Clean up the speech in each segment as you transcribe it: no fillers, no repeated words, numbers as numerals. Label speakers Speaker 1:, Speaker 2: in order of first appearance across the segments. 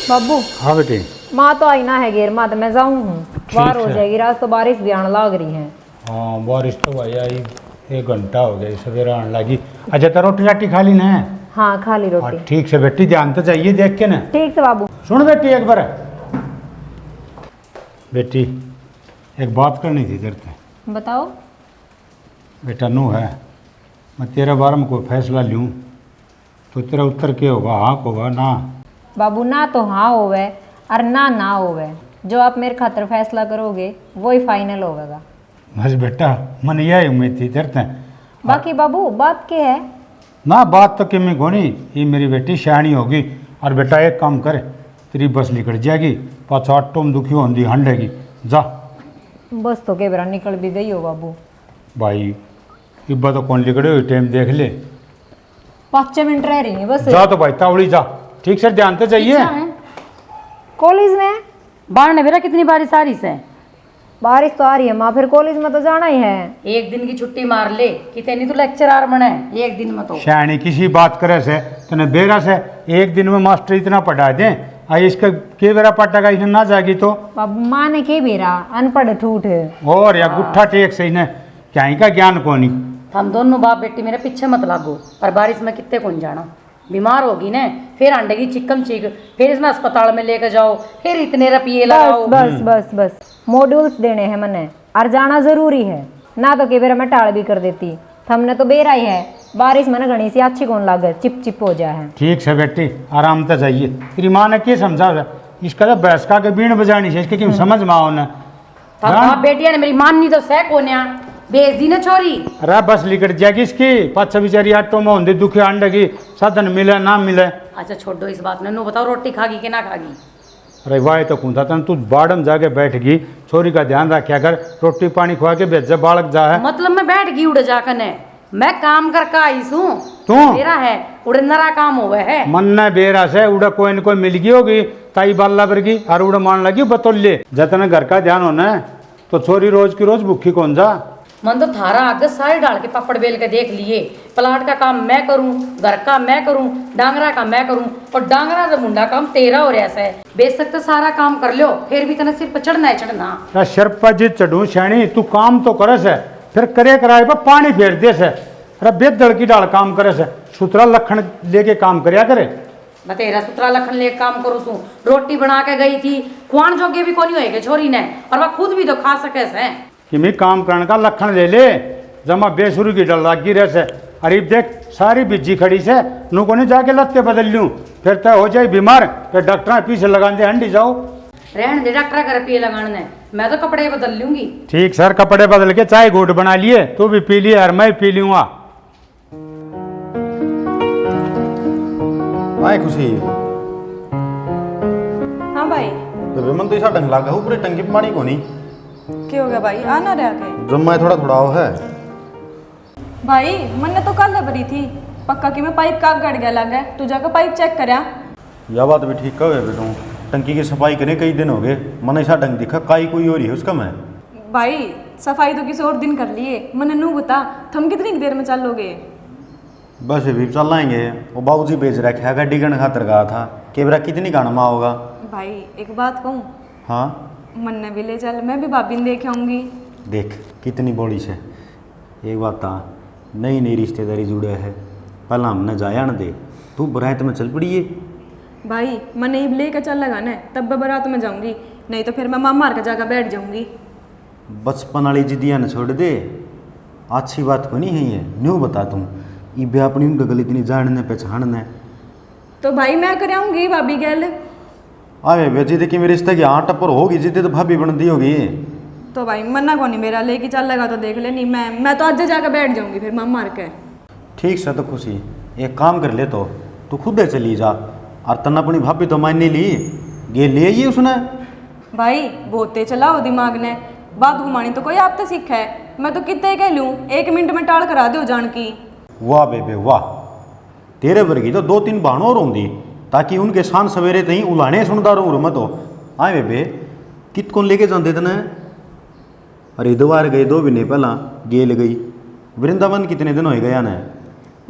Speaker 1: बाबू।
Speaker 2: हाँ बेटे।
Speaker 1: माँ तो आई ना है घेर माँ तो मैं जाऊँ हूँ, बाहर हो जाएगी रात, तो बारिश भी आने लग रही है।
Speaker 2: हाँ बारिश तो भाई आई, 1 घंटा हो गया सवेरे आने लगी। अच्छा तो रोटी राटी खा ली ना?
Speaker 1: हाँ खा ली
Speaker 2: हाँ
Speaker 1: रोटी।
Speaker 2: ठीक से बेटी, ध्यान तो चाहिए देख के ना।
Speaker 1: ठीक से बाबू।
Speaker 2: सुन बेटी एक बार, बेटी एक बात करनी थी तेरे से।
Speaker 1: बताओ।
Speaker 2: बेटा नू है, मैं तेरे बारे में कोई फैसला लूँ तो तेरा उत्तर क्या होगा? हाँ होगा ना?
Speaker 1: बाबू ना तो हाँ होवे और ना होवे, जो आप मेरे खातर फैसला करोगे वही फाइनल होगा।
Speaker 2: बस बेटा मन यही उम्मीद थी तेरे से।
Speaker 1: बाकी बाबू बात क्या है?
Speaker 2: ना बात तो किमी कोनी, ये मेरी बेटी सियाणी होगी। और बेटा एक काम कर, तेरी बस निकल जाएगी, पाछो आटो में दुखी होंगी हंडेगी जा।
Speaker 1: बस तो के बरा निकल भी गई हो बाबू।
Speaker 2: भाई इब्बा तो कौन लिखड़े हुई, टाइम देख ले।
Speaker 1: 5 मिनट रह रही है बस।
Speaker 2: जा तो भाई तावड़ी जा, ठीक से ध्यान तो चाहिए।
Speaker 1: कॉलेज में
Speaker 3: बाढ़ ने बेरा कितनी बारिश आ रही है।
Speaker 1: बारिश तो आ रही है माँ, फिर कॉलेज में तो जाना ही है।
Speaker 3: एक दिन की छुट्टी मार ले, कितनी तो लेक्चरार बने एक दिन में। तो
Speaker 2: सियाणी किसी बात करे से तने बेरा से एक दिन में मास्टर इतना पढ़ा दे, आई इसका के बेरा पटेगा इसने ना जाएगी तो।
Speaker 1: बाबू माँ ने के बेरा अनपढ़ ठूठ है।
Speaker 2: और या गुट्ठा टेक से इन्हें क्या ही का ज्ञान कोनी।
Speaker 3: हम दोनों बाप बेटी मेरे पीछे मत लागो, पर बारिश में कितने कौन जाना, बीमार होगी ने, फिर अंडेगी चिकम चिक, फिर इसमें अस्पताल में लेकर जाओ, फिर इतने रुपये लगाओ।
Speaker 1: बस बस बस मॉड्यूल्स देने हैं मने, और जाना जरूरी है ना, तो के बेरा मैं टाल भी कर देती। हमने तो बेरा ही है, बारिश में ना घनी सी अच्छी कौन लागे, चिप चिप हो जाए।
Speaker 2: ठीक से बेटी आराम तो चाहिए। तेरी माँ ने क्या समझा, इसका तो बैसका के बीण बजानी है, इसके क्यों समझ में आओ ना।
Speaker 3: बाप बेटिया ने मेरी माननी तो सह कोन्या भेज दी ना छोरी।
Speaker 2: अरे बस लिकट जाएगी इसकी, पाछा बेचारी आटो में होंगी दुखी अंडेगी, साधन मिले ना मिले।
Speaker 3: अच्छा छोड़ दो इस बात ने, नो बताओ रोटी खागी कि ना खागी।
Speaker 2: अरे वाह तो कूदा तन तू बाड़म जाके बैठ गई, छोरी का ध्यान रखा कर, रोटी पानी खुआ के भेज बालक जा है।
Speaker 3: मतलब मैं बैठ गई उड़ जाकर ने, मैं काम करके आई हूँ।
Speaker 2: तू
Speaker 3: मेरा है उड़ नरा काम हुआ है।
Speaker 2: मन ने बेरा से उड़ा कोई न कोई मिल गई होगी ताई बाल्ला पर की, और उड़ा मान लगी बतौले जतने घर का ध्यान होना है, तो छोरी रोज की रोज भूखी कौन जा।
Speaker 3: मन तो थारा आगे सारे डाल के पापड़ बेल के देख लिए, प्लाट का काम मैं करूं, घर का मैं करूं, डांगरा का मैं करूं, और डांगरा का मुंडा काम तेरा हो रहा है। बेशक तो सारा काम कर लो, फिर भी तना सिर पर चढ़ना है चढ़ना।
Speaker 2: सिर पर जी चढ़ू श्याणी, तू काम तो करे से, फिर करे कराए पर पानी फेर दे से। अरे बेदड़ की डाल काम करे से, सुतरा लखन लेके काम करया करे।
Speaker 3: मैं तेरा सुतरा लखन लेके काम करूं सू, रोटी बना के गई थी, खुआन जोगे भी कोनी होएगे छोरी ने, और वह खुद भी तो खा सके से।
Speaker 2: कि मैं काम करने का लखन ले ले, जमा बेसुरू की डल लागी रहे से। अरे देख सारी बिज्जी खड़ी से, नू को नहीं जाके लत्ते बदल लूँ, फिर तो हो जाए बीमार, फिर डॉक्टर पीछे लगा दे हंडी जाओ।
Speaker 3: रहने दे डॉक्टर का रुपये लगाने, मैं तो कपड़े बदल लूंगी।
Speaker 2: ठीक सर, कपड़े बदल के चाय घूट बना लिए, तू भी पी लिए और मैं पी लूँगा।
Speaker 4: आए खुशी
Speaker 5: हाँ भाई।
Speaker 4: तो मन तो ऐसा ढंग लगा हो, पूरे टंकी में पानी को नहीं।
Speaker 5: क्या हो गया भाई, आना रहा के
Speaker 4: जब मैं थोड़ा थोड़ा हो है
Speaker 5: भाई, मैंने तो कल भरी थी पक्का कि मैं पाइप का गड़ गया लगा, तू जाकर पाइप चेक करया।
Speaker 4: यह बात भी ठीक कहो बेटू, टंकी की सफाई करने कई दिन हो गए, मन ऐसा ढंग दिखा काई कोई हो रही है उसका। मैं
Speaker 5: भाई सफाई तो किसी और दिन कर लिए, मैंने नू बता तुम कितनी देर में चलोगे।
Speaker 4: बस भी चल आएंगे, वो बाबूजी भेज रखा है गड्डी गण खातर गया था, केवरा कितनी गाना होगा।
Speaker 5: भाई एक बात कहूँ,
Speaker 4: हाँ
Speaker 5: मन ने भी ले चल, मैं भी भाभी ने देख आऊँगी।
Speaker 4: देख कितनी बड़ी से एक बात था, नई नई रिश्तेदारी जुड़े है, पहला हमने जाया न दे, तू बरात में चल पड़ी है।
Speaker 5: भाई मैं नहीं लेकर चल लगा ना, तब बारात में जाऊँगी, नहीं तो फिर मैं माँ मार कर जाकर बैठ जाऊँगी।
Speaker 4: बचपन वाली जिद्दियाँ न छोड़ दे, अच्छी बात को नहीं है ये, न्यू बता तुम ये अपनी गल इतनी जानने पहचानने।
Speaker 5: तो भाई मैं कर आऊँगी भाभी गैल।
Speaker 4: अरे बे जिद की मेरे रिश्ते की हाँ टप्पर होगी, जिद तो भाभी बन दी होगी।
Speaker 5: तो भाई मना को नहीं मेरा, लेके चल लगा तो देख ले, नहीं मैं तो आज जाकर बैठ जाऊँगी फिर माँ मार के।
Speaker 4: ठीक से तो खुशी एक काम कर ले, तो तू खुद चली जा, और तना अपनी भाभी तो मान नहीं ली, ये ले आई उसने।
Speaker 5: भाई बहुत तेज चलाओ दिमाग ने, बात घुमानी तो कोई आप तो सीखा है, मैं तो कितने कह लूँ 1 मिनट में टाल करा दो जान की।
Speaker 4: वाह बेबे वाह, तेरे वर्गी तो 2-3 बहनों रोंदी, ताकि उनके शान सवेरे तही उलाने सुनता रहूँ मैं तो। आए बेबे कित कौन लेके जाते थे? हरिद्वार गए 2 महीने पहला, गेल गई वृंदावन कितने दिन हो गया ना।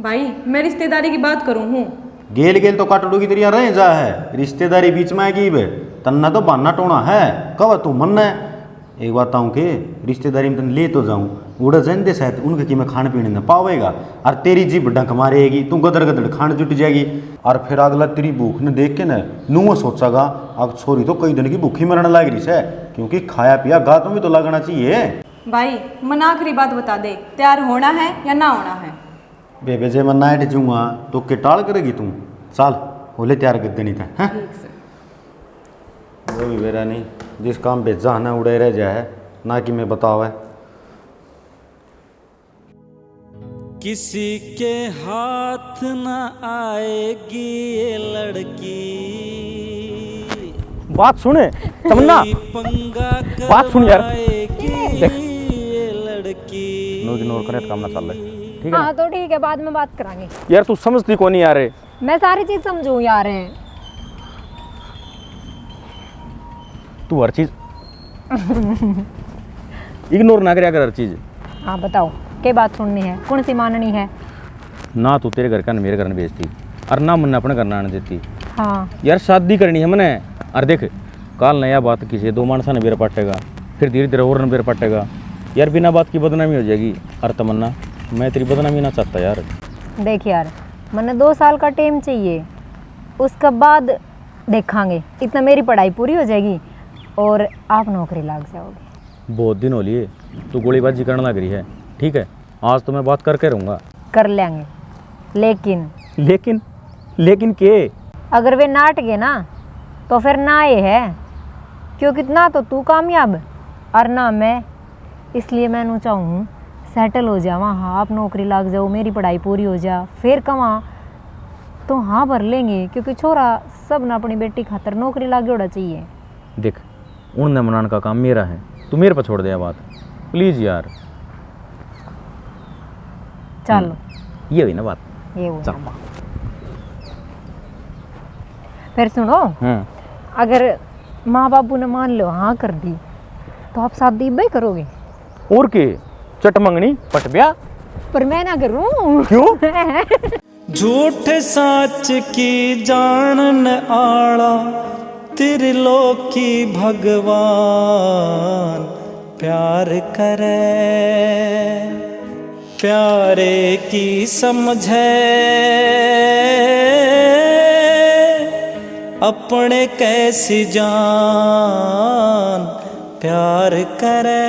Speaker 5: भाई मैं रिश्तेदारी की बात करूँ हूँ,
Speaker 4: गेल गेल तो काटड़ू की तरिया रहे जा है, रिश्तेदारी बीच में आएगी बे, तन्ना तो बाना टोना है, कब तू मन है। एक बात ताऊँ के रिश्तेदारी में तन ले तो जाऊँ, उड़ा जन दे शायद उनके कि मैं खाने पीने न पावेगा, और तेरी जीभ डंक मारेगी, तू गदर गदर खाने जुट जाएगी, और फिर अगला तेरी भूख ने देख के न नूह सोचागा अब छोरी तो कई दिन की भूखी मरने लग रही है, क्योंकि खाया पिया गा तो भी तो लगना चाहिए।
Speaker 5: भाई मन आखिरी बात बता दे, तैयार होना है या ना होना है?
Speaker 4: बेबे जे मैं नाइट जूँगा तो के टाल करेगी तू, चल होले तैयार कर देनी था, हैं? वो भी मेरा नहीं, जिस काम पे जाना उड़े रह जाए ना कि मैं बतावे।
Speaker 6: किसी के हाथ न आएगी ये लड़की,
Speaker 7: बात सुने तमन्ना,
Speaker 6: पंगा
Speaker 7: बात सुन यार,
Speaker 6: देख ये लड़की।
Speaker 7: नो इग्नोर करे तो काम ना चल रहा, ठीक है
Speaker 1: हाँ तो ठीक है, बाद में बात करांगे।
Speaker 7: यार तू समझती कौन नहीं यार,
Speaker 1: मैं सारी चीज समझू यार।
Speaker 7: तू हर चीज इग्नोर ना करया कर हर चीज।
Speaker 1: हाँ बताओ क्या बात सुननी है, कौन सी माननी है?
Speaker 7: ना तू तेरे घर का न मेरे घर न भेजती, और ना मन अपने घर ना आने देती।
Speaker 1: हाँ
Speaker 7: यार शादी करनी है मैंने, और देख काल नया बात किसी दो मानसा ने बेर पटेगा, फिर धीरे धीरे और न बेर पटेगा यार, बिना बात की बदनामी हो जाएगी। और तमन्ना मैं तेरी बदनामी ना चाहता यार।
Speaker 1: देख यार, मैंने 2 साल का टाइम चाहिए, उसके बाद देखांगे, इतना मेरी पढ़ाई पूरी हो जाएगी और आप नौकरी लग जाओगे।
Speaker 7: बहुत दिन हो लिए तू गोलीबाजी करने लग रही है, ठीक है आज तो मैं बात करके रहूँगा।
Speaker 1: कर लेंगे, लेकिन
Speaker 7: लेकिन के
Speaker 1: अगर वे नाट गए ना तो फिर ना ये है, क्योंकि ना तो तू कामयाब और ना मैं, इसलिए मैं चाहूँ सेटल हो जावा। हाँ आप नौकरी लग जाओ, मेरी पढ़ाई पूरी हो जा, फिर कमा तो हाँ भर लेंगे, क्योंकि छोरा सब ना अपनी बेटी खातर नौकरी लग होना चाहिए।
Speaker 7: देख उन मनाने का काम मेरा है, तू मेरे पर छोड़ दे बात प्लीज यार।
Speaker 1: चलो
Speaker 7: ये हुई ना बात,
Speaker 1: ये हो
Speaker 7: चल।
Speaker 1: ना बात। फिर सुनो, अगर माँ बाबू ने मान लो हाँ कर दी तो आप शादी भाई करोगे?
Speaker 7: और के चट मंगनी पट ब्याह,
Speaker 1: पर मैं ना करूं।
Speaker 7: क्यों?
Speaker 6: झूठ साच की जानन आला त्रिलोकी भगवान, प्यार करे प्यारे की समझे, अपने कैसी जान प्यार करे।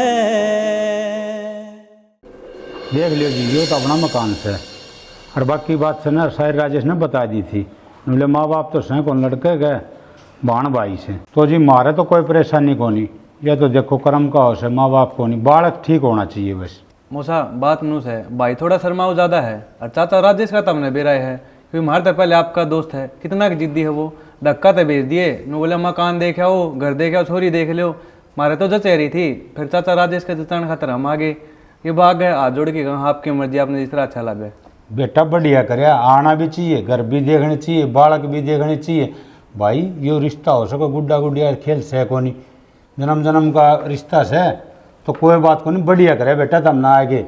Speaker 2: देख लियो जी, यो तो अपना मकान से, और बाकी बात से ना शायद राजेश ने बता दी थी, बोले माँ बाप तो सह कौन लड़के गए बाण भाई से, तो जी मारे तो कोई परेशानी को नहीं, ये तो देखो कर्म का होश है, माँ बाप को नहीं, बालक ठीक होना चाहिए बस।
Speaker 8: मूसा बात नूस है, भाई थोड़ा शर्माऊ ज़्यादा है, और चाचा राजेश का तमने बेराय है, क्योंकि मारे तो पहले आपका दोस्त है, कितना जिद्दी है वो, धक्का तो भेज दिए, नु बोले मकान देख आओ, घर देख आओ, छोरी देख लो, मारे तो जचेरी थी, फिर चाचा राजेश के जचाने खातर हम आगे, ये भाग गए, हाथ जोड़ के कहा आपकी मर्जी, आपने जिस तरह अच्छा लगे।
Speaker 2: बेटा बढ़िया करे, आना भी चाहिए, घर भी देखने चाहिए, बालक भी देखने चाहिए भाई, यो रिश्ता हो सको गुड्डा गुडिया खेल से को नहीं, जन्म जन्म का रिश्ता से तो कोई बात को नहीं, बढ़िया करे बेटा तब ना आगे।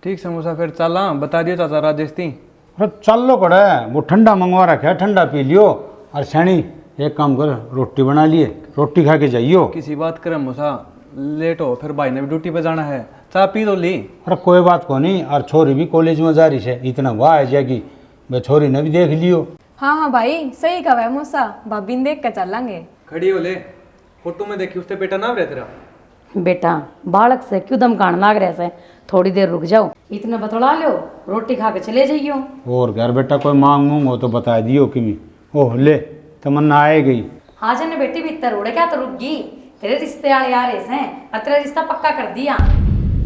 Speaker 8: ठीक से मूसा फिर चला, बता दियो चाचा राजेश थी।
Speaker 2: अरे चल लो कड़े, वो ठंडा मंगवा रखा है, ठंडा पी लियो, और सैनी एक काम कर रोटी बना लिए, रोटी खा के जाइयो।
Speaker 8: किसी बात करे मूसा, लेट हो, फिर भाई ने भी ड्यूटी पे जाना है, चाय पी तो ली।
Speaker 2: अरे कोई बात को नहीं, और छोरी भी कॉलेज में जा रही है, इतना वाह है जाएगी, मैं छोरी ने भी देख लियो।
Speaker 5: हाँ हाँ भाई सही कहा है मूसा, भाभी ने देख कर चलेंगे।
Speaker 8: खड़ी हो ले, फोटो में देखी उससे बेटा नाम रहे तेरा।
Speaker 3: बेटा बालक से क्यों दम कान लाग रहे से, थोड़ी देर रुक जाओ, इतना बतला लो, रोटी खा के चले जाइयो।
Speaker 2: और घर बेटा कोई मांग मूंग हो तो बता दियो कि मैं, ओह ले तमन्ना आए गई।
Speaker 3: हाँ जन बेटी भीतर उड़े क्या तो रुक गई, तेरे रिश्ते वाले आ रहे हैं, और तेरा रिश्ता पक्का कर दिया।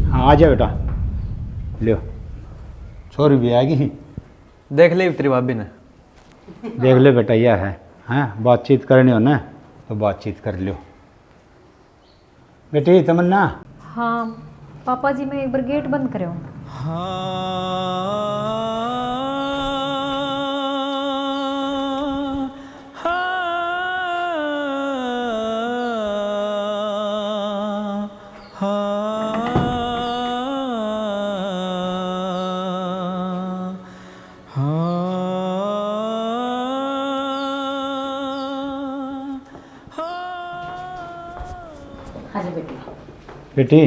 Speaker 2: हाँ आ जा बेटा, लियो छोरी भी आएगी,
Speaker 8: देख ले तेरी भाभी ने।
Speaker 2: देख ले बेटा यह है, हैं बातचीत करनी हो ना तो बातचीत कर लियो। बेटी तमन्ना।
Speaker 1: हाँ पापा जी, मैं एक बार गेट बंद करे हूँ।
Speaker 3: आजा बेटी।
Speaker 2: बेटी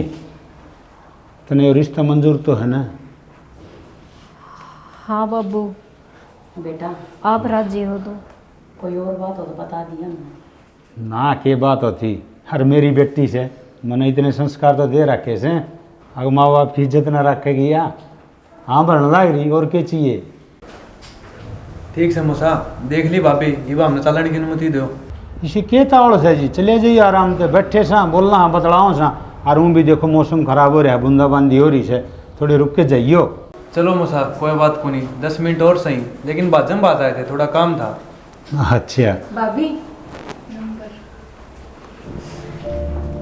Speaker 2: तने ये रिश्ता मंजूर तो है ना?
Speaker 1: हाँ बाबू,
Speaker 3: बेटा
Speaker 1: आप राजी हो तो।
Speaker 3: कोई और बात हो तो बता दिया मैं।
Speaker 2: ना के बात होती, हर मेरी बेटी से मैंने इतने संस्कार तो दे रखे से, अगर माँ बाप की इज्जत न रखेगी या हाँ भरने लग रही और क्या चाहिए।
Speaker 8: ठीक से मूसा देख ली भाभी, ये हमने चलने की अनुमति दो।
Speaker 2: इसे के तावड़ से जी, चले जाइए आराम से, बैठे सा बोलना हाँ बतलाओ सा। और ऊँ भी देखो मौसम खराब हो रहा है, बूंदाबांदी हो रही है, थोड़ी रुक के जाइयो।
Speaker 8: चलो मूसा कोई बात को नहीं, 10 मिनट और सही, लेकिन बाजम बात आए थे, थोड़ा काम था।
Speaker 2: अच्छा
Speaker 1: भाभी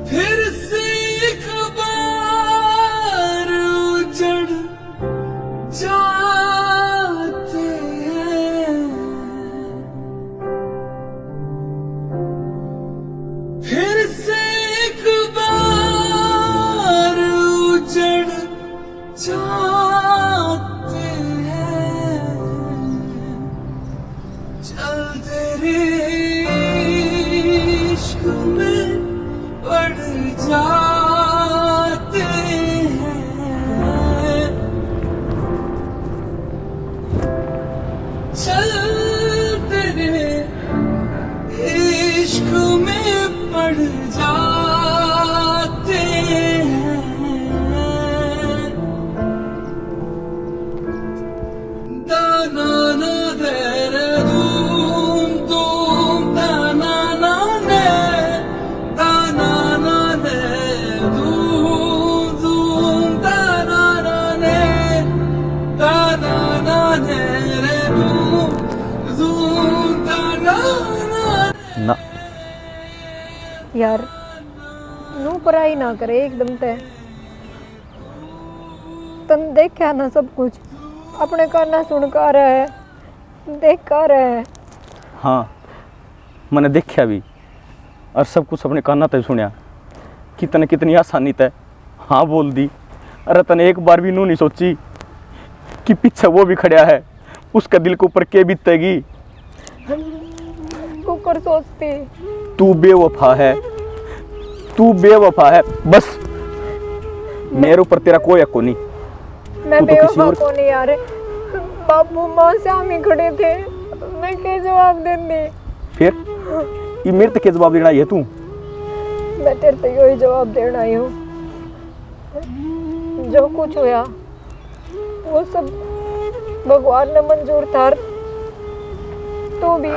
Speaker 6: फिर से एक बार उजड़ जाते हैं, फिर से एक बार उजड़ जाते हैं, चलते रे इश्क में पड़ जाते हैं, चलते रे इश्क में पड़ जाते हैं, दाना ना दे रे धूम धूम, दाना ना दे, दाना ना दे धूम धूम, दाना ना दे, दाना ना दे रे धूम धूम, दाना ना
Speaker 7: ना
Speaker 1: यार, नू पराई ना करे एकदम ते। तन देखा ना सब कुछ, अपने काना सुन कर है, देख कर है।
Speaker 7: हाँ मैंने देखा भी और सब कुछ अपने काना तक सुनिया कि तने कितनी आसानी तय हाँ बोल दी। अरे तने एक बार भी नू नहीं सोची कि पीछे वो भी खड़ा है, उसके दिल के ऊपर के बीतेगी।
Speaker 1: कुकर सोचती
Speaker 7: तू बेवफा है, तू बेवफा है, बस मेरे ऊपर तेरा कोई हक नहीं।
Speaker 1: मैं
Speaker 7: तू तो किसी
Speaker 1: बेवफा
Speaker 7: और-
Speaker 1: को नहीं यार। बाबू माँ सामने खड़े थे, मैं क्या जवाब देंगे?
Speaker 7: फिर ये मेरे तक के जवाब देना ये तू?
Speaker 1: मैं तेरे से यही जवाब देना आई हूँ। जो कुछ हुआ वो सब भगवान ने मंजूर था। तो भी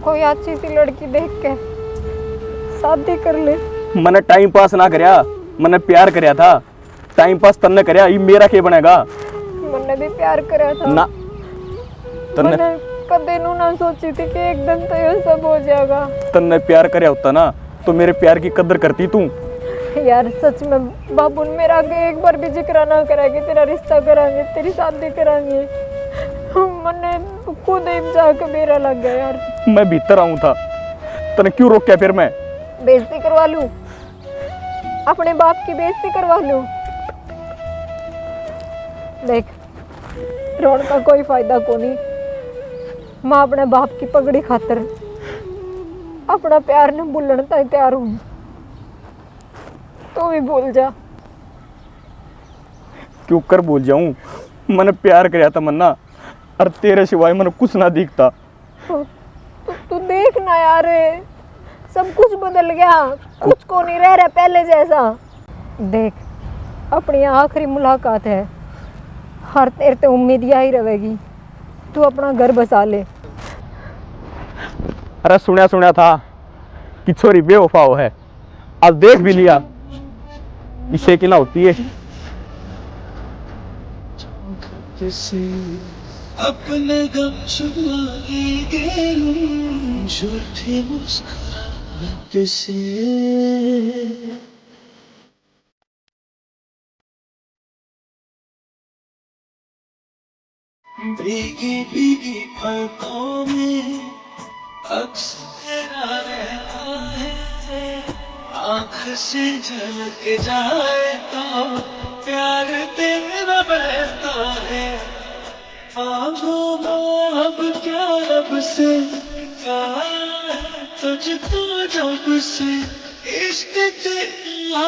Speaker 1: कोई अच्छी सी लड़की देख के शादी कर ले।
Speaker 7: मैंने टाइम पास ना करया, मैंने प्यार करया था। टाइम पास तन्ने करया, ये मेरा के बनेगा?
Speaker 1: मैंने भी प्यार करा था
Speaker 7: ना तन्ने
Speaker 1: मैंने कदे नू ना सोची थी कि एक दिन तो ये सब हो जाएगा।
Speaker 7: तन्ने प्यार करया होता ना तो मेरे प्यार की कदर करती तू।
Speaker 1: यार सच में बाबू ने मेरा आगे एक बार भी जिक्र ना करा कि तेरा रिश्ता करांगे, तेरी शादी करांगे। मैंने खुद ही जाके मेरा लग गया यार।
Speaker 7: मैं भीतर आऊं था, तने क्यों रोका? फिर मैं
Speaker 1: बेइज्जती करवा लूं, अपने बाप की बेइज्जती करवा लूं। देख रोन का कोई फायदा को नहीं। मैं अपने बाप की पगड़ी खातर अपना प्यार न भूलने तक तैयार हूं। तो भी भूल जा।
Speaker 7: क्यों कर भूल जाऊं? मैंने प्यार करया था मन्ना, और तेरे सिवाय मैंने कुछ ना दिखता।
Speaker 1: तू देख ना यार, सब कुछ बदल गया, कुछ को नहीं रह रहा पहले जैसा। देख अपनी आखिरी मुलाकात है, हर तेरे ते उम्मीद यही रहेगी, तू अपना घर बसा ले।
Speaker 7: अरे सुना सुना था कि छोरी बेवफा हो है, आज देख भी लिया। इसे की ना होती है।
Speaker 6: अपने गम छुपाएंगे झूठी मुस्कुराहट से। भीगी भीगी पलकों में अक्स तेरा रहता है, आँख से झलक जाए तो प्यार तेरा बहता है। अब क्या रब से तुझको जब से इश्क तेरा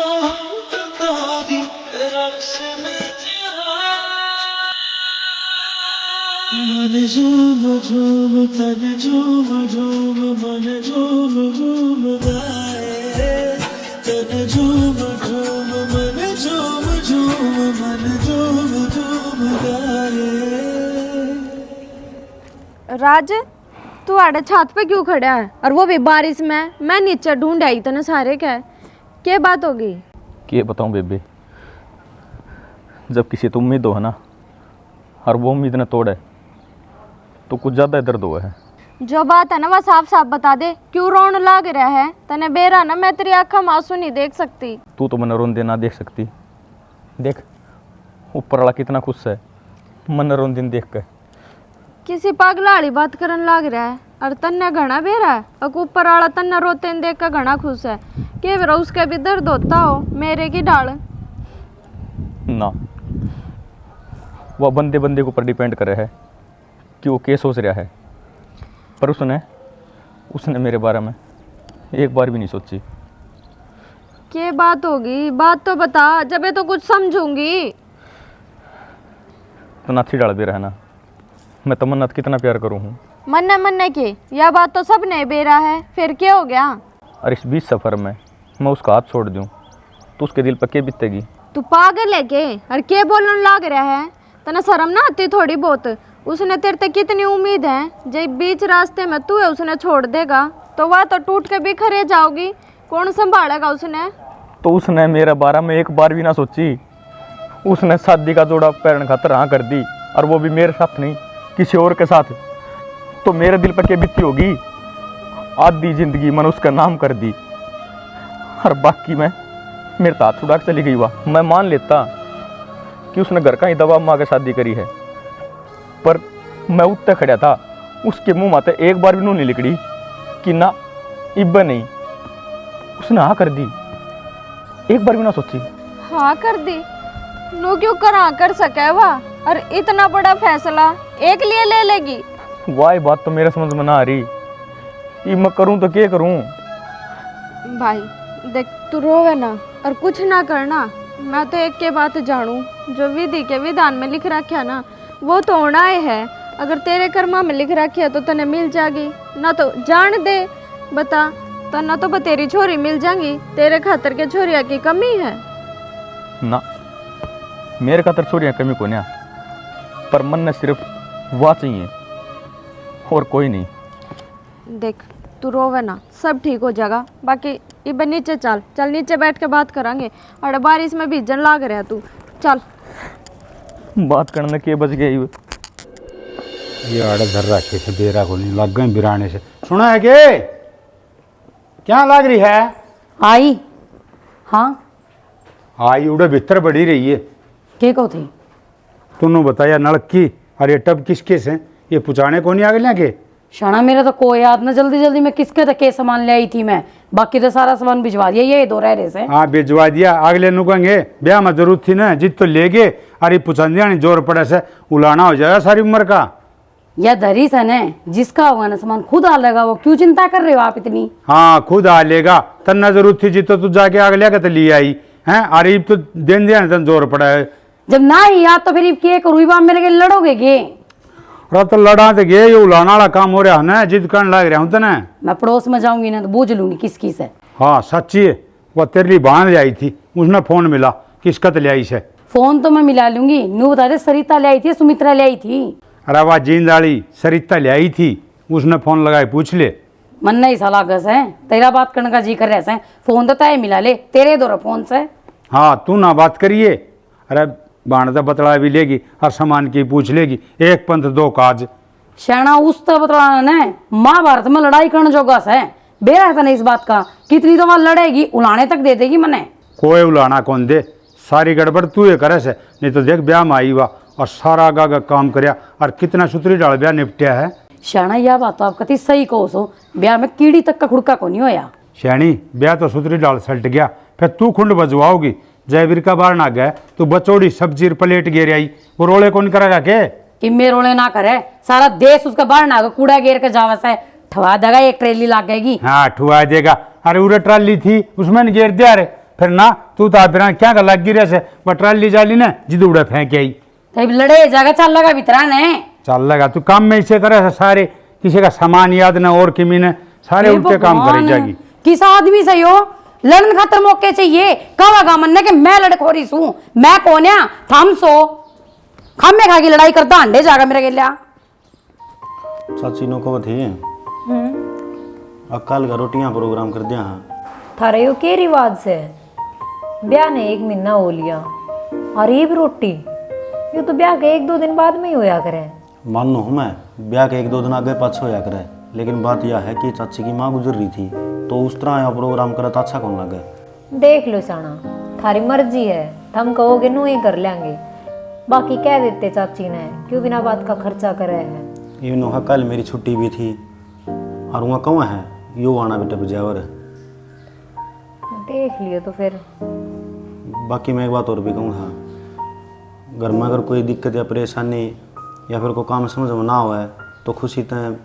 Speaker 6: बता दी रब से मैं तेरा मन झूम झूम तन झूम झूम मन झूम झूम गाए तन झूम झूम मन झूम झूम मन झूम झूम गाए।
Speaker 5: राज, तू आड़े छत पे क्यों खड़ा है, और वो भी बारिश में? मैं नीचे ढूंढ आई तने सारे क्या बात होगी?
Speaker 7: क्या बताऊं बेबे, जब किसी तो उम्मीद हो ना और वो उम्मीद ने तोड़े तो कुछ ज़्यादा दर्द हुआ है।
Speaker 5: जो बात है ना वह साफ साफ बता दे, क्यों रोन लाग रहा है तने? बेरा ना मैं तेरी आंखों में आंसू नहीं देख सकती।
Speaker 7: तू तो मन रोन देना देख सकती, देख ऊपर वाला कितना खुश है मन रोन दिन देख के।
Speaker 5: किसी पागला वाली बात करन लाग रहा है, और तन्ने घना बेरा है और ऊपर वाला तन्ने रोते न देख कर घना खुश है। के बेरा उसके भी दर्द होता हो मेरे की ढाल
Speaker 7: ना, वह बंदे बंदे के ऊपर डिपेंड करे है कि वो क्या सोच रहा है, पर उसने मेरे बारे में एक बार भी नहीं सोची।
Speaker 5: क्या बात होगी, बात तो बता, जब तो कुछ समझूंगी।
Speaker 7: तो नाथी डाल भी रहना, मैं तमन्ना कितना प्यार करूँ हूँ।
Speaker 5: मन्ने के यह बात तो सब ने बेरा है, फिर क्या हो गया?
Speaker 7: और इस बीच सफ़र में मैं उसका हाथ छोड़ दूँ तो उसके दिल पर क्या बीतेगी?
Speaker 5: तू पागल है के? और क्या बोलने लाग रहा है? तना शर्म ना आती थोड़ी बहुत? उसने तेरे ते कितनी उम्मीद है, जब बीच रास्ते में तू है उसने छोड़ देगा तो वह तो टूट के बिखरे जाओगी, कौन संभालेगा उसने?
Speaker 7: तो उसने मेरे बारे में एक बार भी ना सोची। उसने शादी का जोड़ा पैरने खातर हाँ कर दी, और वो भी मेरे साथ नहीं किसी और के साथ। तो मेरे दिल पर क्या बीती होगी? आधी जिंदगी मैंने उसका नाम कर दी, और बाकी मैं मेरे हाथ उड़ा के चली गई। वाह, मैं मान लेता कि उसने घर का ही दबाव मांग के शादी करी है, पर मैं उत्ते खड़ा था, उसके मुंह माते एक बार भी नू नहीं लिकड़ी कि ना इब्बा नहीं। उसने हाँ कर दी, एक बार भी ना सोची।
Speaker 5: हाँ कर दी? नो क्यों कर सके वह? और इतना बड़ा फैसला एक लिए ले लेगी?
Speaker 7: वाह, बात तो मेरे समझ में ना आ रही। ये मैं करूं तो क्या करूं?
Speaker 5: भाई देख, तू रोवे ना और कुछ ना करना। मैं तो एक के बात जानू, जो विधि के विधान में लिख रखा ना वो तो होना ही है। अगर तेरे कर्मा में लिख रखा तो तने मिल जाएगी, ना तो जान दे बता, तो ना तो तेरी छोरी मिल जाएगी। तेरे खातर के छोरिया की कमी है
Speaker 7: ना, मेरे खातर छोरियां कमी को ना, पर मन ने सिर्फ वाह चाहिए और कोई नहीं।
Speaker 5: देख तू रोवे ना, सब ठीक हो जाएगा। बाकी इबे नीचे चल, नीचे बैठ के बात करांगे। और बारिश में भीजन लाग रहा तू, चल।
Speaker 7: बात करने के बच गई।
Speaker 2: ये आड़ा धर रखे से बेरा को नहीं लग गए बिराने से। सुना है के क्या लग रही है?
Speaker 3: आई हाँ,
Speaker 2: आई उड़े भीतर बढ़ी रही है।
Speaker 3: के को थी?
Speaker 2: तूने बताया नलक की, और ये टब किसके से? ये पुचाने को नहीं आगे लेके
Speaker 3: शाना, मेरा तो कोई याद ना। जल्दी जल्दी में किसके तक के सामान ले आई थी मैं, बाकी तो सारा सामान भिजवा दिया ये दो रह से।
Speaker 2: हाँ भिजवा दिया, अगले नु कहेंगे ब्याह में जरूरत थी ना, जित तो ले गए। अरे पुचान जोर पड़े से उलाना हो जाएगा सारी उम्र का।
Speaker 3: यह धरी सन है, जिसका होगा ना सामान खुद आ लेगा, वो क्यों चिंता कर रहे हो आप इतनी?
Speaker 2: हाँ खुद आ लेगा, तन्ना जरूरत थी जित तो तू जाके आगे लेकर तो ले आई है। अरे तो दिन दिया तन जोर पड़ा है।
Speaker 3: जब ना ही याद तो फिर क्या करूँ? मेरे के लड़ोगे गे?
Speaker 2: तो लड़ा तो गए, ये उलाना वाला काम हो रहा है ना, जिद करने लग रहा हूँ तो ना।
Speaker 3: मैं पड़ोस में जाऊंगी ना तो बूझ लूंगी किसकी से।
Speaker 2: हाँ सच्ची है, वह तेरे लिए बांध आई थी, उसने फोन मिला किसका तो ले आई से।
Speaker 3: फोन तो मैं मिला लूंगी, नू बता दे सरिता ले आई थी, सुमित्रा ले आई थी?
Speaker 2: अरे वाह जींद वाली सरिता ले आई थी, उसने फोन लगाए पूछ ले।
Speaker 3: मन नहीं साला गस है, तेरा बात करने का जी कर रहा है। फोन तो तय मिला ले, तेरे दो फोन से।
Speaker 2: हाँ तू ना बात करिए। अरे बाणदा बतला भी लेगी और सामान की पूछ लेगी, एक पंथ दो काज।
Speaker 3: शाना उस तो बतलाना ने महाभारत में लड़ाई करने जोगा से बेरा था नहीं इस बात का, कितनी तो वह लड़ेगी, उलाने तक दे देगी मने।
Speaker 2: कोई उलाना कौन दे, सारी गड़बड़ तू ये करे से। नहीं तो देख ब्याह में आई हुआ और सारा आगा काम करया, और कितना सुतरी डाल ब्याह निपटिया है।
Speaker 3: शाना यह बात तो आप कति सही कहो सो, ब्याह में कीड़ी तक का खुड़का को नहीं होया।
Speaker 2: श्याणी ब्याह तो सुतरी डाल सल्ट गया, फिर तू खुंड बजवाओगी। जयवीर का बार ना गए तू बचौड़ी सब्जी प्लेट गिर आई, वो रोले कौन करेगा के?
Speaker 3: कि मेरे रोले ना करे, सारा देश उसका बाहर ना कूड़ा घेर के जावा से ठवा देगा, एक ट्रेली लाग गएगी।
Speaker 2: हाँ ठुआ देगा, अरे उरे ट्राली थी उसमें घेर दिया रे फिर ना तू तो बिना क्या का लग गिरे से वो ट्राली जाली ने जिद उड़े फेंक आई।
Speaker 3: तब लड़े जागा चल लगा भीतरा ने
Speaker 2: चल लगा तू काम में इसे करे सारे किसी का सामान याद ना और किमी ने सारे
Speaker 3: हे
Speaker 2: उल्टे काम करे
Speaker 3: भगवान,
Speaker 2: जागी।
Speaker 3: किस आदमी सही हो लड़न खातर मौके चाहिए कवा गामन ने कि मैं लड़खोरी सू मैं कोन्या थम सो खामे खा की लड़ाई करता अंडे जागा मेरे गेल्या।
Speaker 4: चाची नो को थी अक्ल का रोटियां प्रोग्राम कर दिया हाँ।
Speaker 1: थारे यो के रिवाज से ब्याह ने 1 महीना हो लिया और ये भी रोटी ये तो ब्याह के 1-2 दिन बाद में ही होया करे।
Speaker 4: मानो हूँ मैं ब्याह के 1-2 दिन आगे पाछे होया करे, लेकिन बात यह है कि चाची की माँ गुजर रही थी तो उस तरह यह प्रोग्राम करा तो अच्छा कौन लगे।
Speaker 1: देख लो साना थारी मर्जी है थम कहोगे नू ही कर लेंगे बाकी कह देते चाची ने क्यों बिना बात का खर्चा करे है।
Speaker 4: यूँ है कल मेरी छुट्टी भी थी और वहाँ कौन है यो आना बेटा बजावर।
Speaker 1: देख लियो तो फिर।
Speaker 4: बाकी मैं एक बात और भी कहूँगा, घर में अगर कोई दिक्कत या परेशानी या फिर कोई काम समझ में ना हो है तो खुशी तय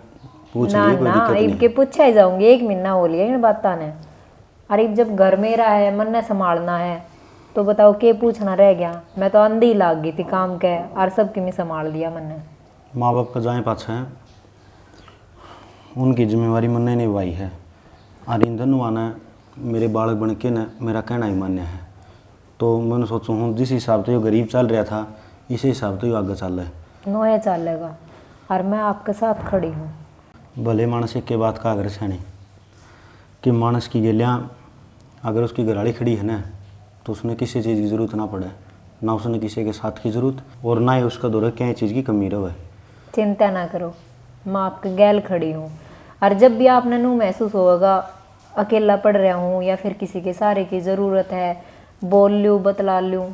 Speaker 4: पूछ
Speaker 1: ना
Speaker 4: लिए कोई
Speaker 1: ना
Speaker 4: दिक्कत
Speaker 1: इब
Speaker 4: नहीं।
Speaker 1: के पूछा ही जाऊंगी 1 महीना हो लिया इन बात ने। अरे इब जब घर में रहा है मन ने संभालना है तो बताओ के पूछना रह गया। मैं तो अंधी लाग गई थी काम के और सब की मैं संभाल दिया मन ने।
Speaker 4: माँ बाप का जाए पाछे है उनकी जिम्मेवारी मन ने निभाई है और इन दोनों ने मेरे बालक बन के न मेरा कहना ही मान्य है तो मैंने सोचूँ हूँ जिस हिसाब से ये गरीब चल रहा था इसी हिसाब से ये आगे चल रहा है।
Speaker 1: नोए चलेगा और मैं आपके साथ खड़ी हूँ।
Speaker 4: भले मानस एक के बात का अगर सैनी कि मानस की गेलियाँ अगर उसकी घराड़ी खड़ी है ना तो उसने किसी चीज़ की ज़रूरत ना पड़े, ना उसने किसी के साथ की ज़रूरत और ना ही उसका दौरे क्या चीज़ की कमी रहे।
Speaker 1: चिंता ना करो मैं आपके गैल खड़ी हूँ और जब भी आपने नू महसूस होगा अकेला पड़ रहा हूँ या फिर किसी के सहारे की ज़रूरत है बोल लूँ बतला लूँ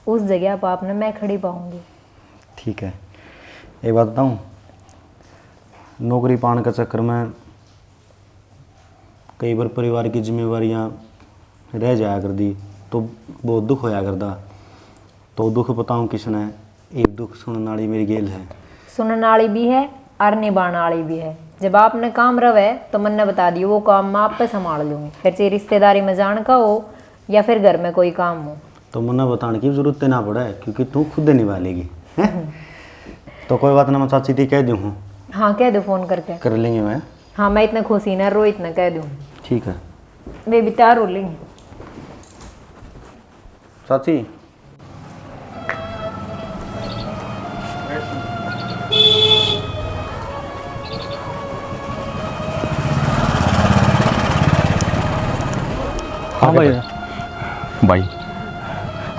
Speaker 1: उस जगह पर आपने मैं खड़ी पाऊँगी।
Speaker 4: ठीक है एक बात बताऊँ, नौकरी पाने के चक्कर में कई बार परिवार की जिम्मेवारियाँ रह जाया कर दी तो बहुत दुख होया करता तो दुख बताऊँ किसने एक दुख सुनने वाली मेरी गेल है।
Speaker 1: सुनने वाली भी है और निभाने वाली भी है। जब आपने काम रवे तो मन ने बता दियो वो काम मैं आप पे संभाल लूँगी फिर चाहे रिश्तेदारी में जान का हो या फिर घर में कोई काम हो
Speaker 4: तो मुन्ना बताने की जरूरत ना पड़े क्योंकि तू खुद निभा लेगी। तो कोई बात ना मैं चाची थी कह दूँ हूँ।
Speaker 1: हाँ कह दो फ़ोन करके।
Speaker 4: कर लेंगे मैं।
Speaker 1: हाँ मैं इतना खुशी ना रो इतना कह दूँ।
Speaker 4: ठीक है
Speaker 1: वे भी तैयार हो लेंगे।
Speaker 4: चाची
Speaker 8: हाँ भाई
Speaker 7: भाई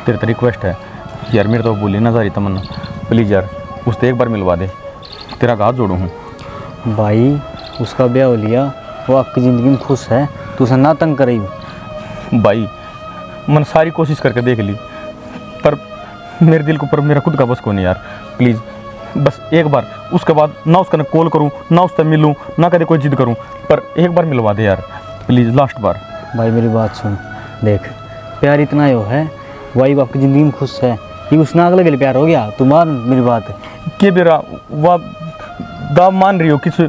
Speaker 7: तेरे तो रिक्वेस्ट है यार मेरे तो बोली ना जा रही तमन्ना प्लीज़ यार उससे एक बार मिलवा दे तेरा हाथ जोड़ू हूँ।
Speaker 9: भाई उसका ब्याह हो लिया वो आपकी ज़िंदगी में खुश है तो उसे ना तंग करे।
Speaker 7: भाई मैंने सारी कोशिश करके देख ली पर मेरे दिल को पर मेरा खुद का बस को नहीं यार प्लीज़ बस एक बार उसके बाद ना उसका कॉल करूँ ना उससे मिलूँ ना कभी कोई जिद करूँ पर एक बार मिलवा दे यार प्लीज़ लास्ट बार।
Speaker 9: भाई मेरी बात सुन देख प्यार इतना ही हो है वही आपकी ज़िंदगी में खुश है कि उसने अगले के लिए प्यार हो गया तुम मान मेरी बात
Speaker 7: के बेरा वह दाव मान रही हो किस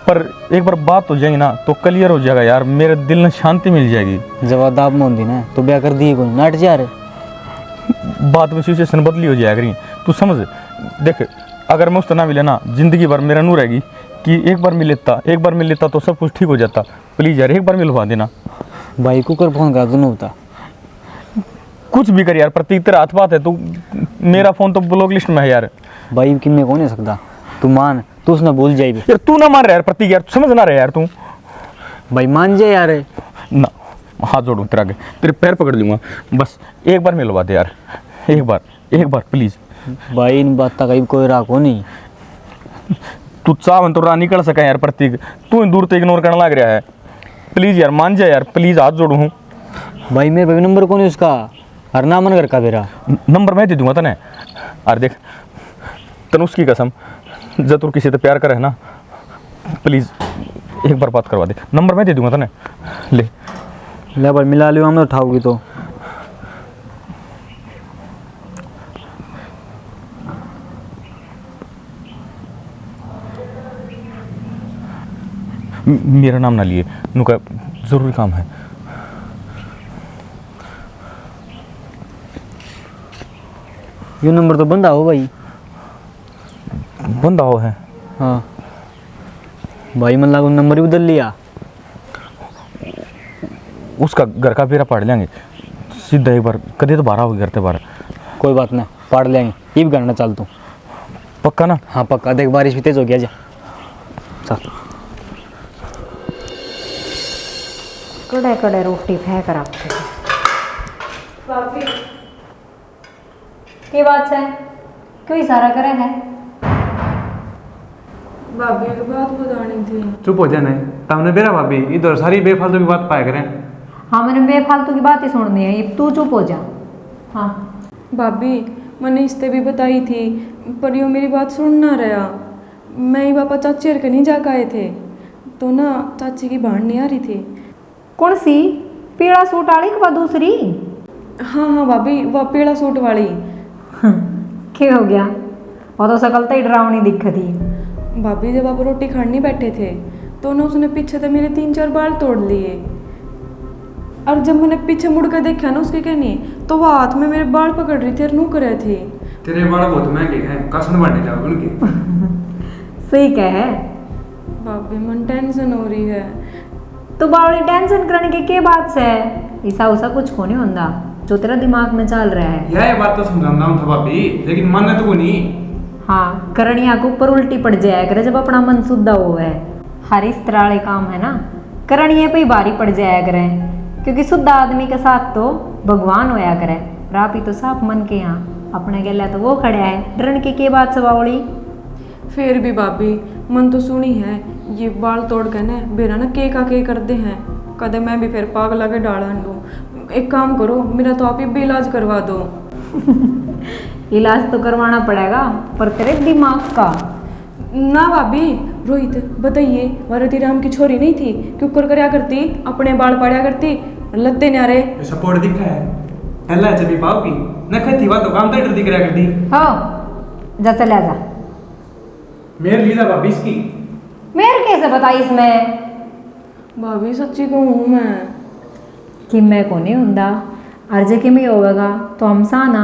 Speaker 7: पर एक बार बात हो जाएगी ना तो क्लियर हो जाएगा यार मेरे दिल में शांति मिल जाएगी।
Speaker 9: जब दाब में होती ना तो ब्याह कर दिए कोई नाट जा रहे
Speaker 7: बात में सिचुएशन बदली हो जाएगी तू समझ देख अगर मैं उससे ना मिले ना ज़िंदगी भर मेरा नू रहेगी कि एक बार मिल लेता तो सब कुछ ठीक हो जाता। प्लीज़ यार एक बार मिलवा देना।
Speaker 9: भाई को कर फोन कर दो होता
Speaker 7: कुछ भी कर यार प्रतीक तेरा हाथ बात है तू मेरा फ़ोन तो ब्लॉक लिस्ट में है यार।
Speaker 9: भाई कि मैं कौन नहीं सकता तू मान तू उसने भूल जाए
Speaker 7: यार तू ना मान रहा यार प्रतीक यार समझ ना रहा यार तू
Speaker 9: भाई मान जाए यार
Speaker 7: ना हाथ जोड़ूँ तेरा आगे तेरे पैर पकड़ लूँगा बस एक बार मिलवा दे यार एक बार प्लीज़।
Speaker 9: भाई इन बात का कोई राखो नहीं
Speaker 7: तू चावन तो राह निकल सका यार प्रतीक तू दूर तो इग्नोर करने लग रहा है प्लीज़ यार मान जा यार प्लीज़ हाथ जोड़ू हूँ।
Speaker 9: भाई मेरे भाई नंबर कौन है उसका हर नाम मन कर का मेरा
Speaker 7: नंबर मैं दे दूंगा तने और देख तन उसकी कसम जब तू किसी से प्यार करे ना प्लीज़ एक बार बात करवा दे नंबर मैं दे दूंगा तने
Speaker 9: ले भाई मिला लियो हमें उठाओगी तो
Speaker 7: मेरा नाम ना लिए, नुका ज़रूरी काम है।
Speaker 9: ये नंबर तो बंदा हो भाई।
Speaker 7: बंदा हो है?
Speaker 9: हाँ भाई, मन लागू नंबर ही बदल लिया।
Speaker 7: उसका घर का फेरा पाड़ लेंगे सीधा एक बार, कदे तो 12 हो गए घर ते 12।
Speaker 9: कोई बात नहीं, पाड़ लेंगे। ये भी करना चल तू।
Speaker 7: पक्का ना?
Speaker 9: हाँ पक्का। देख बारिश भी तेज हो गया। जा चल।
Speaker 1: कड़े कड़े रोटी फेंक रखे। के बात है? क्यों इशारा करे है?
Speaker 5: भाभी एक बात बतानी थी।
Speaker 8: चुप हो जाना है तुमने बेरा भाभी, इधर सारी बेफालतू की बात पाया करें।
Speaker 1: हाँ मैंने बेफालतू की बात ही सुननी है, ये तू चुप हो जा। हाँ
Speaker 5: भाभी मैंने इससे भी बताई थी, पर यो मेरी बात सुन ना रहा। मैं ही पापा चाची के नहीं जा आए थे, तो ना चाची की भाण नहीं आ रही थी।
Speaker 1: कौन सी? पीला सूट वाली कि दूसरी?
Speaker 5: हाँ हाँ भाभी, वह पीला सूट वाली।
Speaker 1: क्या हो गया? वो तो शकल तो ही डरावनी दिखती।
Speaker 5: भाभी जब आप रोटी खाने बैठे थे तो ना उसने पीछे से मेरे 3-4 बाल तोड़ लिए, और जब मैंने पीछे मुड़ कर देखा ना उसके कहने, तो वह हाथ में मेरे बाल पकड़ रही थी और नू कर रहे थे।
Speaker 8: तेरे बाल बहुत महंगे हैं, कसम बढ़ने जाओ उनके।
Speaker 1: सही कह है।
Speaker 5: भाभी मन टेंशन हो रही है।
Speaker 1: तो बावड़ी टेंशन करने की क्या बात से? ऐसा उसा कुछ को नहीं होता जो तेरा दिमाग में चल रहा है।
Speaker 8: यह बात तो समझाना था भाभी, लेकिन मन तो नहीं।
Speaker 1: हाँ, करणिया के ऊपर उल्टी पड़ जाया करे जब अपना मन शुद्ध हो है। हर इस तरह वाले काम है ना, करणिया पे ही भारी पड़ जाया करे, क्योंकि शुद्ध आदमी के साथ तो भगवान होया करे। आप ही तो साफ मन के यहाँ अपने गला तो वो खड़ा है, डरन की के बात सवावड़ी।
Speaker 5: फिर भी भाभी मन तो सुनी है, ये बाल तोड़ के ना बेरा ना के का के कर दे हैं, कदे मैं भी फिर पागल लगे डाला लूँ। एक काम करो, मेरा तो आप ही भी इलाज करवा दो।
Speaker 1: इलाज तो करवाना पड़ेगा, पर तेरे दिमाग का।
Speaker 5: ना भाभी, रोहित बताइए, वरती राम की छोरी नहीं थी, क्यों कर करया करती, अपने बाल पाड़ा करती, लत्ते न्यारे।
Speaker 8: सपोर्ट दिखा है हल्ला चली पाओ की न खती बात तो काम तो दिख रहा करती।
Speaker 1: हो जा, चले जा।
Speaker 8: मेरे लीला भाभी इसकी
Speaker 1: मेरे कैसे बताई इसमें?
Speaker 5: भाभी सच्ची कहूँ मैं
Speaker 1: कि मैं को नहीं हुंदा, अर्ज के में होगा तो हम सा ना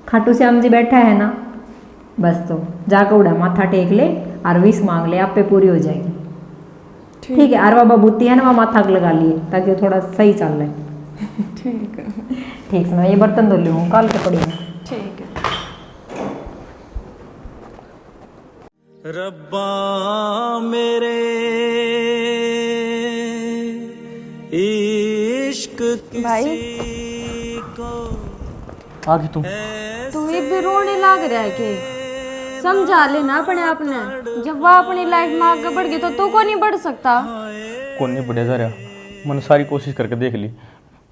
Speaker 1: खाटू श्याम जी बैठा है ना, बस तो जाकर उड़ा माथा टेक ले और विश मांग ले, आप पे पूरी हो जाएगी। ठीक है, अरवा बबूती है ना, वहाँ माथा लगा लिए ताकि वो थोड़ा सही चल रहे।
Speaker 5: ठीक है।
Speaker 1: ठीक सुना, ये बर्तन धो लूँ, कल के पड़ी है।
Speaker 5: ठीक है।
Speaker 6: रब्बा मेरे इश्क
Speaker 5: भाई
Speaker 6: को
Speaker 7: आ गई तुम?
Speaker 5: तू ये भी रोने लग रहा है कि समझा लेना अपने आप ने, जब वह अपनी लाइफ में आगे बढ़ गई तो तू को नहीं बढ़ सकता।
Speaker 7: कौन नहीं बढ़िया जा रहा? मैंने सारी कोशिश करके देख ली,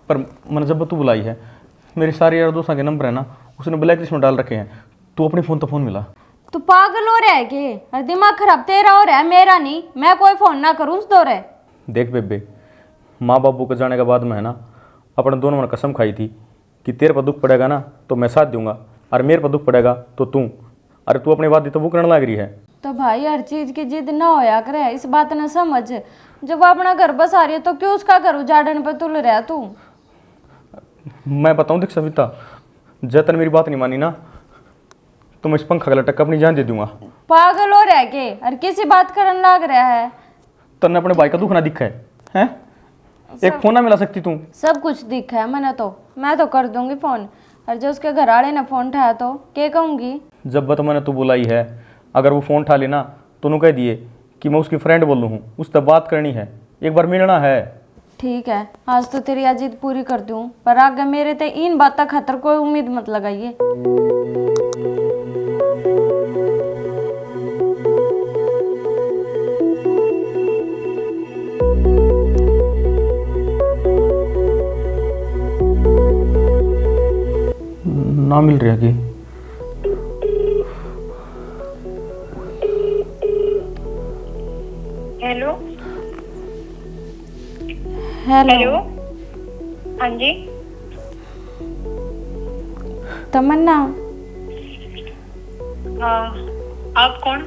Speaker 7: पर मैंने जब तू बुलाई है, मेरे सारे यार दोस्तों के नंबर है ना, उसने ब्लैक लिस्ट में डाल रखे हैं। तू अपने फ़ोन तो फ़ोन मिला।
Speaker 5: तू पागल हो रहा है कि? और दिमाग खराब तेरा हो रहा है, मेरा नहीं। मैं कोई फोन ना करूँ उस दौरे।
Speaker 7: देख बेबे, माँ बापू के जाने के बाद में है ना, अपने दोनों ने कसम खाई थी कि तेरे पर दुख पड़ेगा ना तो मैं साथ दूंगा, और मेरे पर दुख पड़ेगा तो तू। अरे तू अपनी बात तो वो करने लग रही है।
Speaker 5: तो भाई हर चीज की जिद ना होया करे, इस बात ने समझ। जब वो अपना घर बसा रही है तो क्यों उसका घर उजाड़ने पर तुल रहा तू?
Speaker 7: मैं बताऊँ देख सविता, जब तक मेरी बात नहीं मानी ना तो मैं इस पंखा का लटक अपनी जान दे दूंगा।
Speaker 5: पागल हो रहा है के? और किसी बात करने लग रहा है?
Speaker 7: तन्ने अपने भाई का दुख ना दिखा है? एक फोन ना मिला सकती तू?
Speaker 5: सब कुछ दिखा है मैंने तो, मैं तो कर दूंगी फोन। और जो उसके घर वाले ने फोन उठाया तो क्या कहूंगी?
Speaker 7: जब तो मैंने तू बुलाई है, अगर वो फ़ोन उठा लेना तो उन्होंने कह दिए कि मैं उसकी फ्रेंड बोलूँ हूँ, उससे बात करनी है, एक बार मिलना है।
Speaker 5: ठीक है, आज तो तेरी आज जिद पूरी कर दूँ, पर आगे मेरे ते इन बातों खातर कोई उम्मीद मत लगाइए।
Speaker 7: ना मिल रहा कि
Speaker 10: हेलो
Speaker 5: हेलो।
Speaker 10: हाँ जी,
Speaker 5: तमन्ना।
Speaker 10: आप कौन?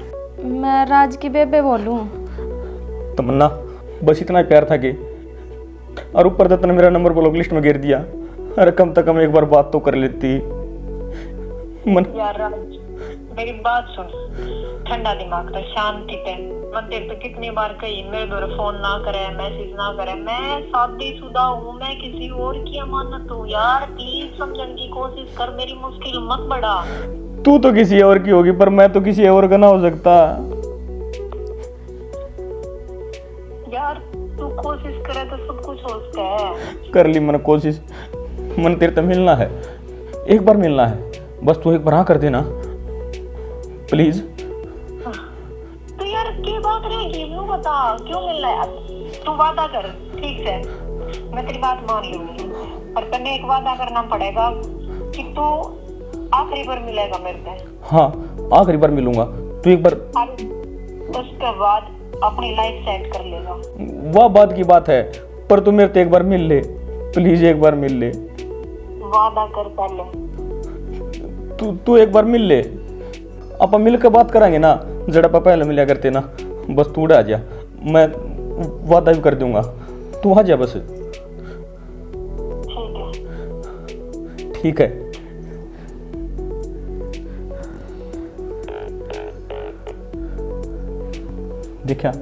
Speaker 5: मैं राज की बेबे बोलूँ।
Speaker 7: तमन्ना बस इतना ही प्यार था कि, और ऊपर से तूने मेरा नंबर ब्लॉक लिस्ट में गिर दिया। अरे कम से कम एक बार बात तो कर लेती।
Speaker 10: यार राज, मेरी बात सुन, ठंडा दिमाग कर, शांति पे। मन तेरे पे कितनी बार कही मेरे द्वारा फोन ना करे, मैसेज ना करे। मैं शादीशुदा हूँ, मैं किसी और की अमानत हूँ। यार प्लीज समझने की कोशिश कर, मेरी मुश्किल मत बढ़ा।
Speaker 7: तू तो किसी और की होगी, पर मैं तो किसी और का ना हो सकता।
Speaker 10: यार तू कोशिश करे तो सब कुछ हो सकता है।
Speaker 7: कर ली मैंने कोशिश। मन तेरे से मिलना है, एक बार मिलना है, बस तू एक बार हाँ कर देना प्लीज।
Speaker 10: तो यार क्या बात रहेगी, मुझे बता क्यों मिलना है। तू वादा कर, ठीक है मैं तेरी बात मान लूंगी, पर तने एक वादा करना पड़ेगा कि तू आखिरी बार मिलेगा मेरे से।
Speaker 7: हाँ आखिरी बार मिलूंगा, तू एक बार।
Speaker 10: उसके बाद अपनी लाइफ सेट कर लेगा।
Speaker 7: वह बात की बात है, पर तू मेरे से एक बार मिल ले प्लीज, एक बार मिल ले।
Speaker 10: वादा कर पहले।
Speaker 7: तू एक बार मिल ले, अपन मिल के बात करांगे ना, जरा पहले मिला करते ना। बस तू आ जा, मैं वादा भी कर दूंगा, तू आ जा बस। ठीक है। देखा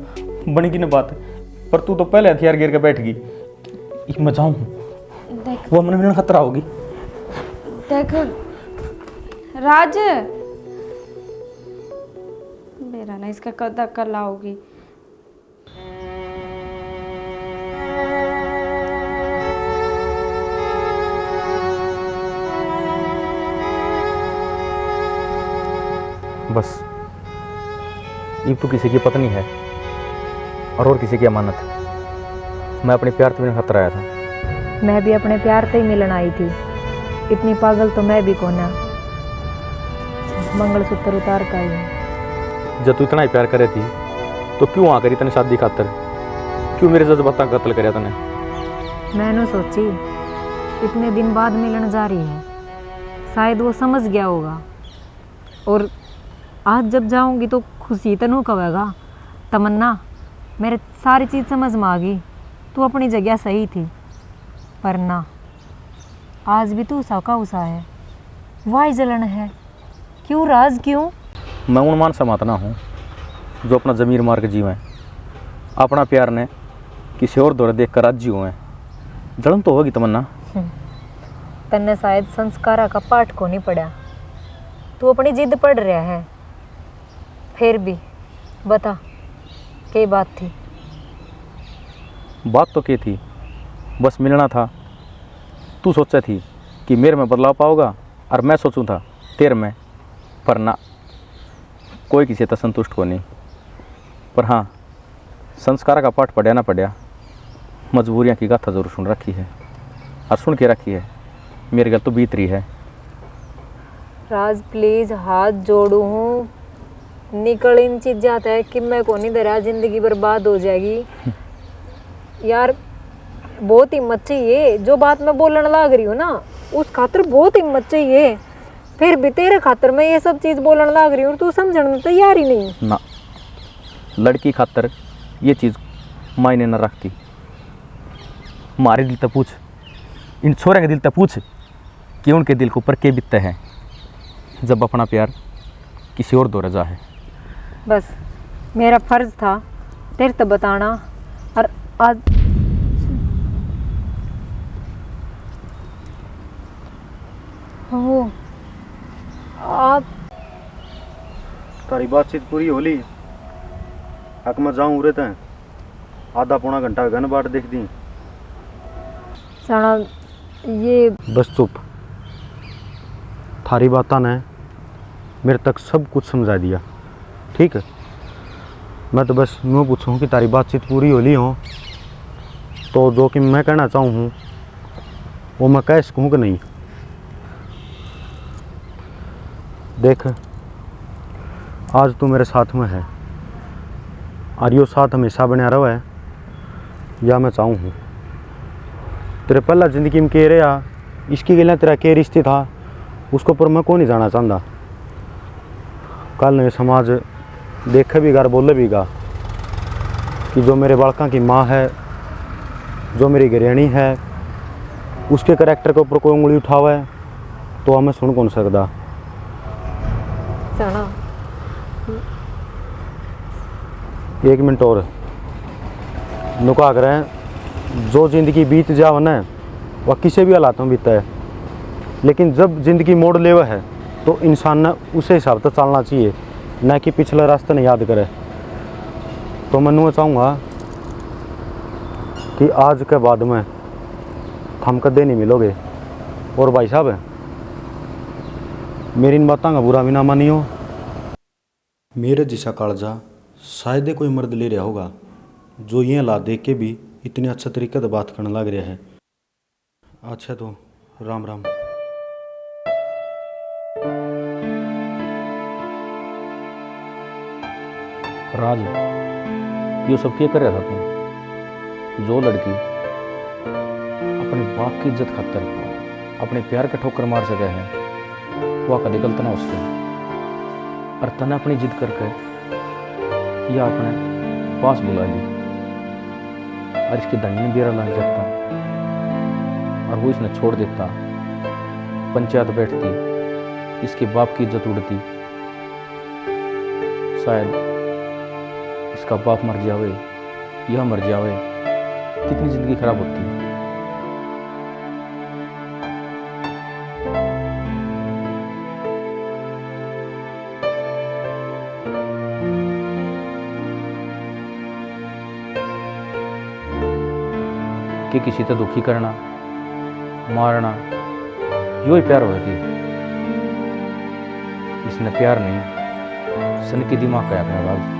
Speaker 7: बनेगी ना बात, पर तू तो पहले हथियार गिर के बैठ गई। मैं जाऊं, वो मन में खतरा होगी।
Speaker 5: देख राज, मेरा ना इसका कदा कर लाओगी।
Speaker 7: बस ये तो किसी की पत्नी है और किसी की अमानत है। मैं अपने प्यार से भी खतरा आया था।
Speaker 1: मैं भी अपने प्यार से ही मिलन आई थी, इतनी पागल तो मैं भी कोना। मंगलसूत्र उतार का ही।
Speaker 7: जब तू इतना ही प्यार करे थी तो क्यों आकर इतनी शादी खातर, क्यों मेरे जज्बात का कत्ल करे तने?
Speaker 1: मैंने सोची इतने दिन बाद मिलन जा रही है, शायद वो समझ गया होगा, और आज जब जाऊंगी तो खुशी तनु कहेगा तमन्ना मेरे सारी चीज़ समझ में आ गई, तू अपनी जगह सही थी। पर ना, आज भी तू उषा का उषा है, वाई जलन है। क्यों राज, क्यों?
Speaker 7: मैं उन मान समातना हूँ जो अपना ज़मीर मार के जीवें, अपना प्यार ने किसी और दौरे देख कर राजी हुए। जलन तो होगी तमन्ना।
Speaker 1: तन्ने शायद संस्कारा का पाठ को नहीं पढ़ा, तू अपनी जिद पढ़ रहा है। फिर भी बता क्या बात थी?
Speaker 7: बात तो क्या थी, बस मिलना था। तू सोचा थी कि मेरे में बदलाव पाओगा और मैं सोचूं था तेरे में, पर ना, कोई किसी तक संतुष्ट को नहीं। पर हाँ, संस्कार का पाठ पढ़ा ना पढ़ा, मजबूरियाँ की गाथा जरूर सुन रखी है, और सुन के रखी है। मेरे गल तो बीत रही है।
Speaker 1: राज प्लीज हाथ जोड़ू हूँ, निकल इन चीज़ है कि मैं को नहीं दरा, जिंदगी बर्बाद हो जाएगी। यार बहुत हिम्मत चाहिए, जो बात मैं बोलने लग रही हूँ ना उस खातर बहुत हिम्मत चाहिए। फिर भी तेरे खातर मैं ये सब चीज़ बोलने लग रही हूँ, तू समझने में तैयार ही नहीं
Speaker 7: ना। लड़की खातर ये चीज़ मायने न रखती। मारे दिल तक पूछ, इन छोरे के दिल तक पूछ कि उनके दिल के ऊपर के बीतते हैं जब अपना प्यार किसी और दो रजा है।
Speaker 1: बस मेरा फर्ज था तेरे तक बताना, और आज हो आप
Speaker 4: तारी बातचीत पूरी होली। हक मैं जाऊँ उरे तैं आधा पौना घंटा घन बाट देख दी।
Speaker 1: साना ये
Speaker 4: बस चुप। थारी बाता ने मेरे तक सब कुछ समझा दिया, ठीक है। मैं तो बस यूँ पूछूँ कि तारी बातचीत पूरी होली हो तो जो कि मैं कहना चाहूँ हूँ वो मैं कह सकूँ कि नहीं। देख, आज तू मेरे साथ में है और यो साथ हमेशा बना रहा है, या मैं चाहूँ हूँ। तेरे पहला ज़िंदगी में के रहा, इसकी गल तेरा के रिश्ते था उसको पर मैं को नहीं जाना चाहता। कल ने समाज देखे भी गा बोले भी गा कि जो मेरे बालका की माँ है, जो मेरी गृहिणी है, उसके करैक्टर के ऊपर कोई उंगली उठावे तो हमें सुन कौन सकता।
Speaker 1: सुनो,
Speaker 4: 1 मिनट और नुका करें। जो ज़िंदगी बीत जाओ न वह किसी भी हालात में बीता है, लेकिन जब ज़िंदगी मोड़ लेवा है तो इंसान ने उस हिसाब से चलना चाहिए, न कि पिछले रास्ते ने याद करे। तो मैं चाहूँगा कि आज के बाद में हम कदे नहीं मिलोगे। और भाई साहब, मेरी इन बातों का बुरा भी ना मानियो। मेरे जैसा कालजा शायद कोई मर्द ले रहा होगा जो ये हालात देख के भी इतने अच्छा तरीके से बात करने लग रहा है। अच्छा तो राम राम।
Speaker 7: राज, ये सब क्या कर रहा था तू? जो लड़की अपने बाप की इज्जत खातर अपने प्यार का ठोकर मार सके है, वह कभी गलत ना उसके। और तने अपनी जिद करके या अपने पास बुला ली और इसकी धनी में बेरा लग जाता और वो इसने छोड़ देता, पंचायत बैठती, इसके बाप की इज्जत उड़ती, शायद इसका बाप मर जावे या मर जावे, कितनी जिंदगी खराब होती है। कि किसी तो दुखी करना, मारना, यो ही प्यार होती। इसने प्यार नहीं, सन की दिमाग का अपना बात।